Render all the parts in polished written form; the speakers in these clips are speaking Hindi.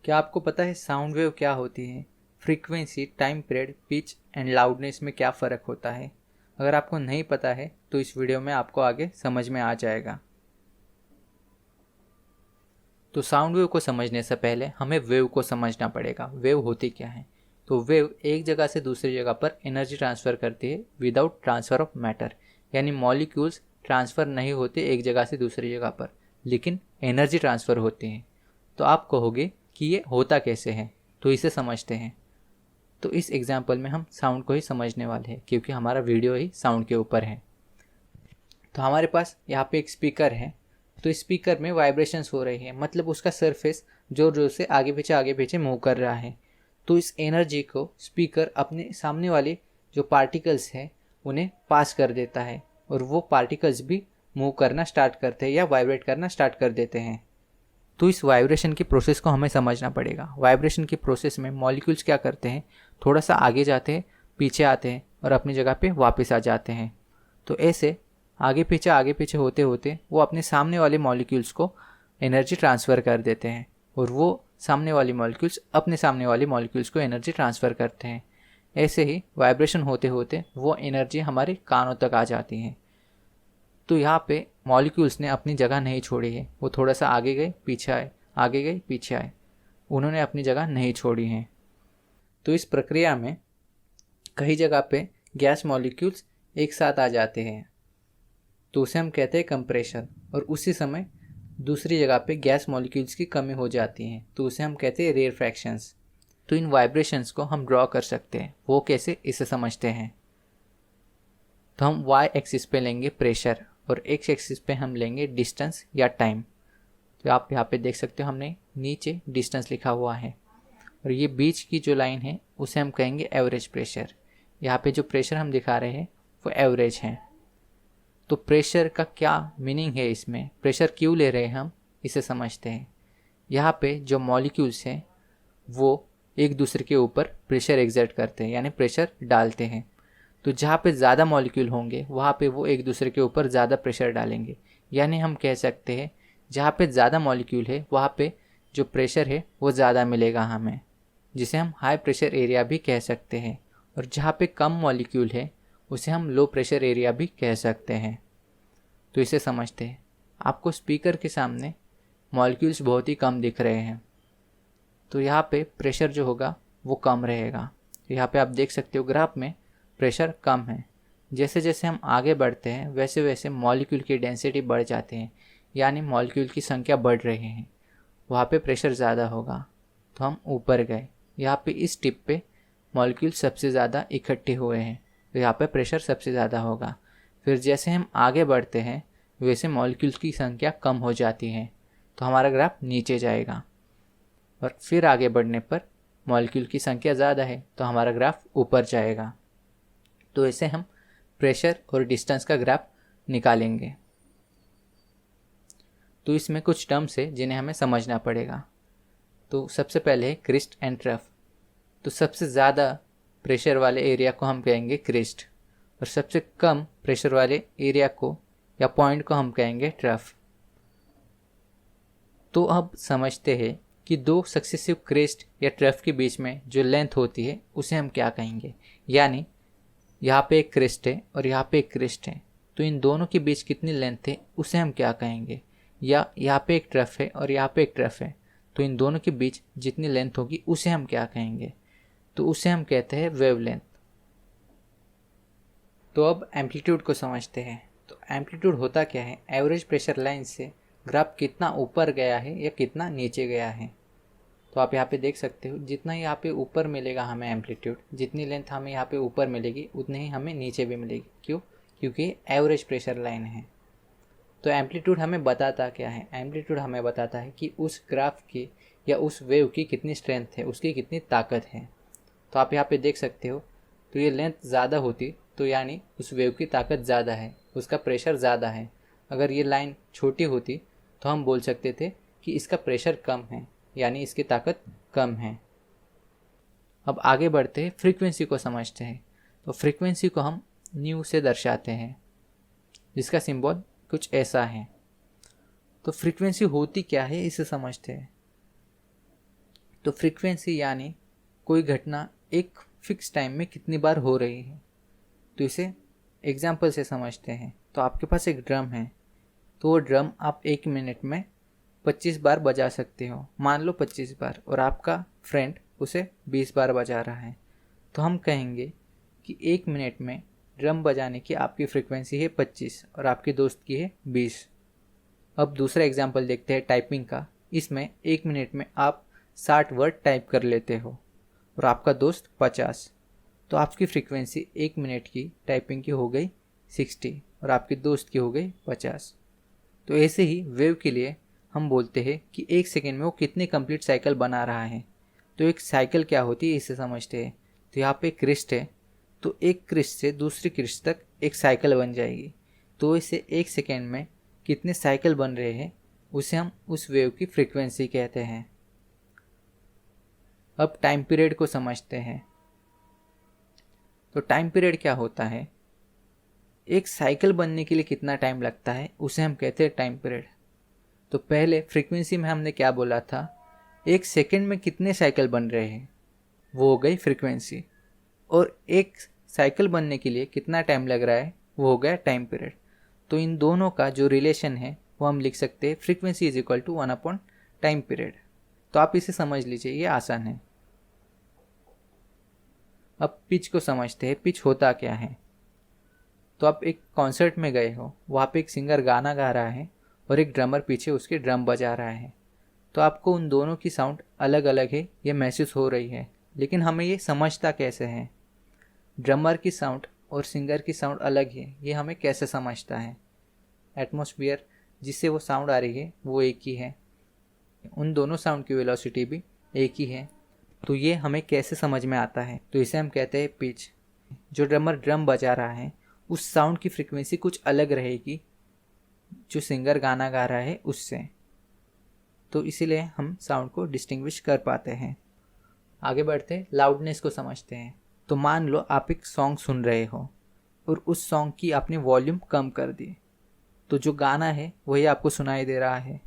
क्या आपको पता है साउंड वेव क्या होती है? Frequency, time period, pitch and loudness में क्या फ़र्क होता है? अगर आपको नहीं पता है तो इस वीडियो में आपको आगे समझ में आ जाएगा। तो साउंड वेव को समझने से पहले हमें वेव को समझना पड़ेगा। वेव होती क्या है? तो वेव एक जगह से दूसरी जगह पर एनर्जी ट्रांसफ़र करती है विदाउट ट्रांसफ़र ऑफ मैटर। यानी मॉलिक्यूल्स ट्रांसफ़र नहीं होते एक जगह से दूसरी जगह पर, लेकिन एनर्जी ट्रांसफ़र होती है। तो आप कहोगे कि ये होता कैसे है, तो इसे समझते हैं। तो इस एग्जाम्पल में हम साउंड को ही समझने वाले हैं, क्योंकि हमारा वीडियो ही साउंड के ऊपर है। तो हमारे पास यहाँ पे एक स्पीकर है। तो स्पीकर में वाइब्रेशंस हो रही है, मतलब उसका सरफेस जोर जोर से आगे पीछे मूव कर रहा है। तो इस एनर्जी को स्पीकर अपने सामने वाले जो पार्टिकल्स हैं उन्हें पास कर देता है, और वो पार्टिकल्स भी मूव करना स्टार्ट करते हैं या वाइब्रेट करना स्टार्ट कर देते हैं। तो इस वाइब्रेशन की प्रोसेस को हमें समझना पड़ेगा। वाइब्रेशन की प्रोसेस में मॉलिक्यूल्स क्या करते हैं, थोड़ा सा आगे जाते हैं, पीछे आते हैं और अपनी जगह पे वापस आ जाते हैं। तो ऐसे आगे पीछे होते होते वो अपने सामने वाले मॉलिक्यूल्स को एनर्जी ट्रांसफ़र कर देते हैं, और वो सामने वाली मॉलिक्यूल्स अपने सामने वाले मॉलिक्यूल्स को एनर्जी ट्रांसफ़र करते हैं। ऐसे ही वाइब्रेशन होते होते वो एनर्जी हमारे कानों तक आ जाती है। तो यहाँ पे मॉलिक्यूल्स ने अपनी जगह नहीं छोड़ी है, वो थोड़ा सा आगे गए पीछे आए, आगे गए पीछे आए, उन्होंने अपनी जगह नहीं छोड़ी है। तो इस प्रक्रिया में कई जगह पे गैस मॉलिक्यूल्स एक साथ आ जाते हैं, तो उसे हम कहते हैं कंप्रेशन। और उसी समय दूसरी जगह पे गैस मॉलिक्यूल्स की कमी हो जाती है, तो उसे हम कहते हैं रेयरफैक्शंस। तो इन वाइब्रेशंस को हम ड्रॉ कर सकते हैं। वो कैसे, इसे समझते हैं। तो हम वाई एक्सिस पे लेंगे प्रेशर, और एक्स एक्सिस पे हम लेंगे डिस्टेंस या टाइम। तो आप यहाँ पे देख सकते हो हमने नीचे डिस्टेंस लिखा हुआ है, और ये बीच की जो लाइन है उसे हम कहेंगे एवरेज प्रेशर। यहाँ पे जो प्रेशर हम दिखा रहे हैं वो एवरेज है। तो प्रेशर का क्या मीनिंग है, इसमें प्रेशर क्यों ले रहे हैं हम, इसे समझते हैं। यहाँ पे जो मॉलिक्यूल्स हैं वो एक दूसरे के ऊपर प्रेशर एग्जर्ट करते हैं, यानी प्रेशर डालते हैं। तो जहाँ पे ज़्यादा मॉलिक्यूल होंगे वहाँ पे वो एक दूसरे के ऊपर ज़्यादा प्रेशर डालेंगे। यानी हम कह सकते हैं जहाँ पे ज़्यादा मॉलिक्यूल है वहाँ पे जो प्रेशर है वो ज़्यादा मिलेगा हमें, जिसे हम हाई प्रेशर एरिया भी कह सकते हैं। और जहाँ पे कम मॉलिक्यूल है उसे हम लो प्रेशर एरिया भी कह सकते हैं। तो इसे समझते हैं। आपको स्पीकर के सामने मॉलिक्यूल्स बहुत ही कम दिख रहे हैं, तो यहाँ पे प्रेशर जो होगा वो कम रहेगा। तो यहाँ पे आप देख सकते हो ग्राफ में प्रेशर कम है। जैसे जैसे हम आगे बढ़ते हैं वैसे वैसे मॉलिक्यूल की डेंसिटी बढ़ जाती है, यानी मॉलिक्यूल की संख्या बढ़ रही है। वहाँ पे प्रेशर ज़्यादा होगा। तो हम ऊपर गए, यहाँ पे इस टिप पे मॉलिक्यूल सबसे ज़्यादा इकट्ठे हुए हैं, तो यहाँ पे प्रेशर सबसे ज़्यादा होगा। फिर जैसे हम आगे बढ़ते हैं वैसे मॉलिक्यूल्स की संख्या कम हो जाती है, तो हमारा ग्राफ नीचे जाएगा। और फिर आगे बढ़ने पर मॉलिक्यूल की संख्या ज़्यादा है तो हमारा ग्राफ ऊपर जाएगा। तो ऐसे हम प्रेशर और डिस्टेंस का ग्राफ निकालेंगे। तो इसमें कुछ टर्म्स है जिन्हें हमें समझना पड़ेगा। तो सबसे पहले है क्रिस्ट एंड ट्रफ। तो सबसे ज़्यादा प्रेशर वाले एरिया को हम कहेंगे क्रिस्ट, और सबसे कम प्रेशर वाले एरिया को या पॉइंट को हम कहेंगे ट्रफ। तो अब समझते हैं कि दो सक्सेसिव क्रेस्ट या ट्रफ के बीच में जो लेंथ होती है उसे हम क्या कहेंगे। यानी यहाँ पे एक क्रेस्ट है और यहाँ पे एक क्रेस्ट है, तो इन दोनों के बीच कितनी लेंथ है उसे हम क्या कहेंगे। या यहाँ पे एक ट्रफ है और यहाँ पे एक ट्रफ है, तो इन दोनों के बीच जितनी लेंथ होगी उसे हम क्या कहेंगे। तो उसे हम कहते हैं वेवलेंथ। तो अब एम्पलीट्यूड को समझते हैं। तो एम्पलीट्यूड होता क्या है, एवरेज प्रेशर लाइन से ग्राफ कितना ऊपर गया है या कितना नीचे गया है। तो आप यहाँ पे देख सकते हो जितना यहाँ पे ऊपर मिलेगा हमें एम्पलीट्यूड, जितनी लेंथ हमें यहाँ पे ऊपर मिलेगी उतनी ही हमें नीचे भी मिलेगी। क्यों? क्योंकि एवरेज प्रेशर लाइन है। तो एम्पलीट्यूड हमें बताता क्या है, एम्पलीट्यूड हमें बताता है कि उस ग्राफ की या उस वेव की कितनी स्ट्रेंथ है, उसकी कितनी ताकत है। तो आप यहाँ पे देख सकते हो, तो ये लेंथ ज़्यादा होती तो यानी उस वेव की ताकत ज़्यादा है, उसका प्रेशर ज़्यादा है। अगर ये लाइन छोटी होती तो हम बोल सकते थे कि इसका प्रेशर कम है, यानी इसकी ताकत कम है। अब आगे बढ़ते हैं, फ्रीक्वेंसी को समझते हैं। तो फ्रीक्वेंसी को हम न्यू से दर्शाते हैं, जिसका सिंबल कुछ ऐसा है। तो फ्रीक्वेंसी होती क्या है इसे समझते हैं। तो फ्रीक्वेंसी यानी कोई घटना एक फिक्स टाइम में कितनी बार हो रही है। तो इसे एग्जाम्पल से समझते हैं। तो आपके पास एक ड्रम है, तो वो ड्रम आप 1 मिनट में 25 बार बजा सकते हो, मान लो 25 बार, और आपका फ्रेंड उसे 20 बार बजा रहा है। तो हम कहेंगे कि 1 मिनट में ड्रम बजाने की आपकी फ्रीक्वेंसी है 25 और आपके दोस्त की है 20। अब दूसरा एग्जाम्पल देखते हैं टाइपिंग का। इसमें 1 मिनट में आप 60 वर्ड टाइप कर लेते हो और आपका दोस्त 50। तो आपकी फ्रीक्वेंसी 1 मिनट की टाइपिंग की हो गई 60 और आपके दोस्त की हो गई 50। तो ऐसे ही वेव के लिए हम बोलते हैं कि 1 सेकेंड में वो कितने कंप्लीट साइकिल बना रहा है। तो एक साइकिल क्या होती है इसे समझते हैं। तो यहाँ पे क्रिस्ट है, तो एक क्रिस्ट से दूसरी क्रिस्ट तक एक साइकिल बन जाएगी। तो इसे 1 सेकेंड में कितने साइकिल बन रहे हैं उसे हम उस वेव की फ्रीक्वेंसी कहते हैं। अब टाइम पीरियड को समझते हैं। तो टाइम पीरियड क्या होता है, एक साइकिल बनने के लिए कितना टाइम लगता है उसे हम कहते हैं टाइम पीरियड। तो पहले फ्रीक्वेंसी में हमने क्या बोला था, 1 सेकेंड में कितने साइकिल बन रहे हैं, वो हो गई फ्रीक्वेंसी, और एक साइकिल बनने के लिए कितना टाइम लग रहा है वो हो गया टाइम पीरियड। तो इन दोनों का जो रिलेशन है वो हम लिख सकते हैं frequency is equal to 1 time period. तो आप इसे समझ लीजिए, ये आसान है। अब पिच को समझते हैं, पिच होता क्या है। तो आप एक कॉन्सर्ट में गए हो, वहाँ पे एक सिंगर गाना गा रहा है और एक ड्रमर पीछे उसके ड्रम बजा रहा है। तो आपको उन दोनों की साउंड अलग अलग है ये महसूस हो रही है, लेकिन हमें ये समझता कैसे है, ड्रमर की साउंड और सिंगर की साउंड अलग है ये हमें कैसे समझता है। एटमॉस्फेयर जिससे वो साउंड आ रही है वो एक ही है, उन दोनों साउंड की वेलोसिटी भी एक ही है। तो ये हमें कैसे समझ में आता है, तो इसे हम कहते हैं पिच। जो ड्रमर ड्रम बजा रहा है उस साउंड की फ्रीक्वेंसी कुछ अलग रहेगी जो सिंगर गाना गा रहा है उससे। तो इसीलिए हम साउंड को डिस्टिंग्विश कर पाते हैं। आगे बढ़ते लाउडनेस को समझते हैं। तो मान लो आप एक सॉन्ग सुन रहे हो और उस सॉन्ग की आपने वॉल्यूम कम कर दी, तो जो गाना है वही आपको सुनाई दे रहा है,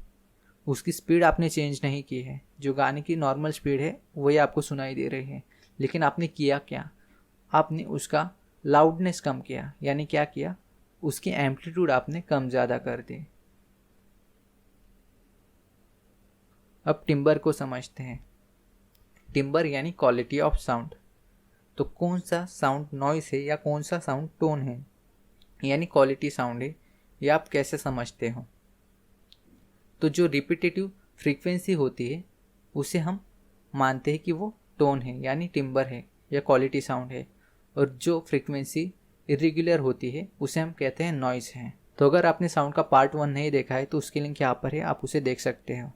उसकी स्पीड आपने चेंज नहीं की है, जो गाने की नॉर्मल स्पीड है वही आपको सुनाई दे रही है। लेकिन आपने किया क्या, आपने उसका लाउडनेस कम किया, यानी क्या किया, उसकी एम्पलीट्यूड आपने कम ज़्यादा कर दी। अब टिम्बर को समझते हैं। टिम्बर यानी क्वालिटी ऑफ साउंड। तो कौन सा साउंड नॉइस है या कौन सा साउंड टोन है, यानी क्वालिटी साउंड है, ये आप कैसे समझते हो। तो जो रिपीटेटिव फ्रीक्वेंसी होती है उसे हम मानते हैं कि वो टोन है यानी टिम्बर है या क्वालिटी साउंड है, और जो फ्रीक्वेंसी इरेगुलर होती है उसे हम कहते हैं नॉइस है। तो अगर आपने साउंड का पार्ट 1 नहीं देखा है तो उसकी लिंक यहाँ पर है, आप उसे देख सकते हो।